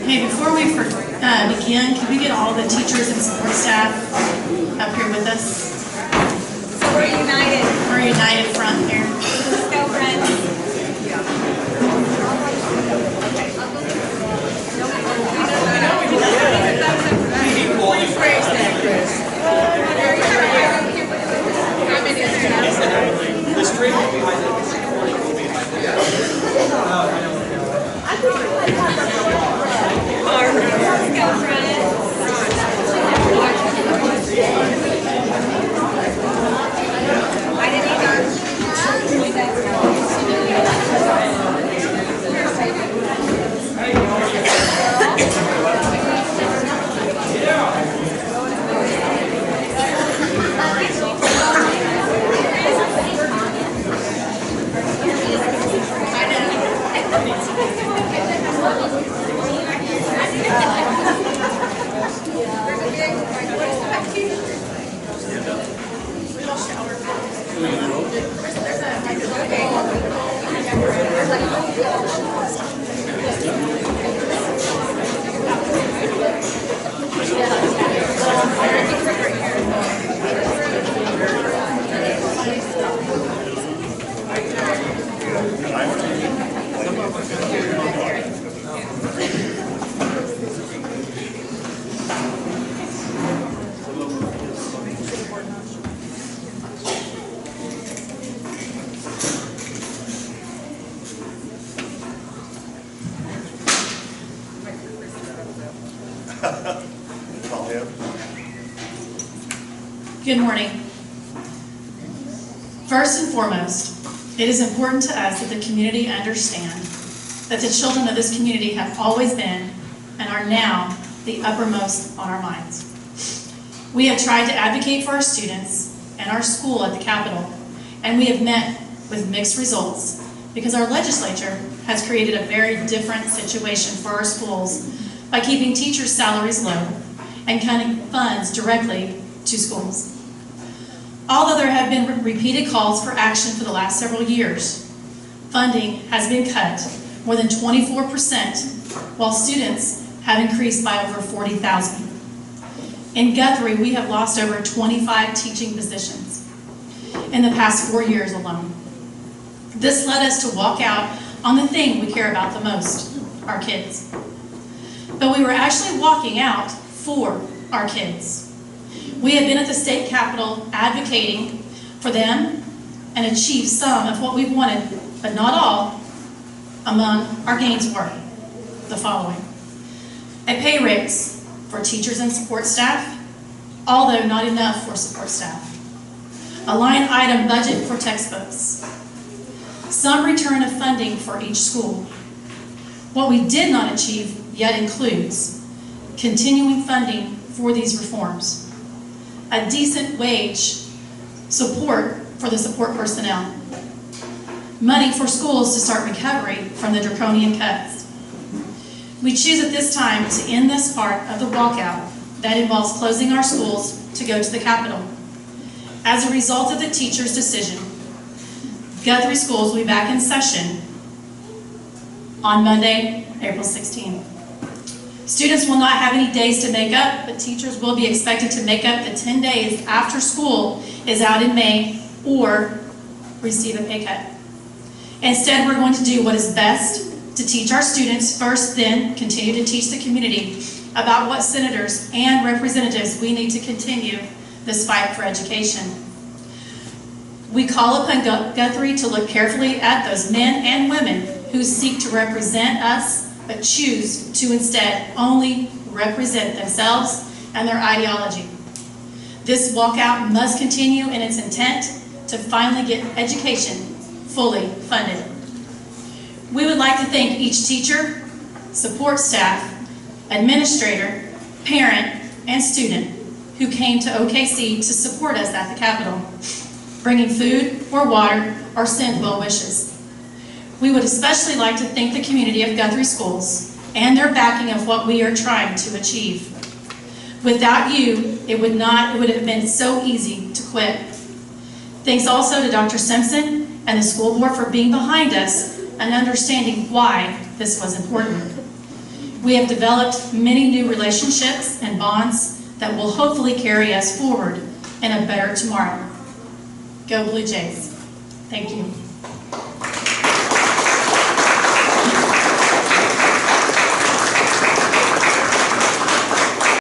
Hey, before we begin, can we get all the teachers and support staff up here with us? So we're united. We're united front here. Let's go, friends. Good morning. First and foremost, it is important to us that the community understand that the children of this community have always been and are now the uppermost on our minds. We have tried to advocate for our students and our school at the Capitol, and we have met with mixed results because our legislature has created a very different situation for our schools by keeping teachers' salaries low and cutting funds directly to schools. Although there have been repeated calls for action for the last several years, funding has been cut more than 24%, while students have increased by over 40,000. In Guthrie, we have lost over 25 teaching positions in the past 4 years alone. This led us to walk out on the thing we care about the most, our kids. But we were actually walking out for our kids. We have been at the state capitol advocating for them and achieved some of what we wanted, but not all. Among our gains were the following: a pay raise for teachers and support staff, although not enough for support staff, a line item budget for textbooks, some return of funding for each school. What we did not achieve yet includes continuing funding for these reforms, a decent wage support for the support personnel, money for schools to start recovery from the draconian cuts. We choose at this time to end this part of the walkout that involves closing our schools to go to the Capitol. As a result of the teacher's decision, Guthrie schools will be back in session on Monday, April 16th. Students will not have any days to make up, but teachers will be expected to make up the 10 days after school is out in May or receive a pay cut. Instead, we're going to do what is best to teach our students first, then continue to teach the community about what senators and representatives we need to continue this fight for education. We call upon Guthrie to look carefully at those men and women who seek to represent us but choose to instead only represent themselves and their ideology. This walkout must continue in its intent to finally get education fully funded. We would like to thank each teacher, support staff, administrator, parent, and student who came to OKC to support us at the Capitol, bringing food or water or send well wishes. We would especially like to thank the community of Guthrie Schools and their backing of what we are trying to achieve. Without you, it would have been so easy to quit. Thanks also to Dr. Simpson and the school board for being behind us and understanding why this was important. We have developed many new relationships and bonds that will hopefully carry us forward in a better tomorrow. Go Blue Jays. Thank you.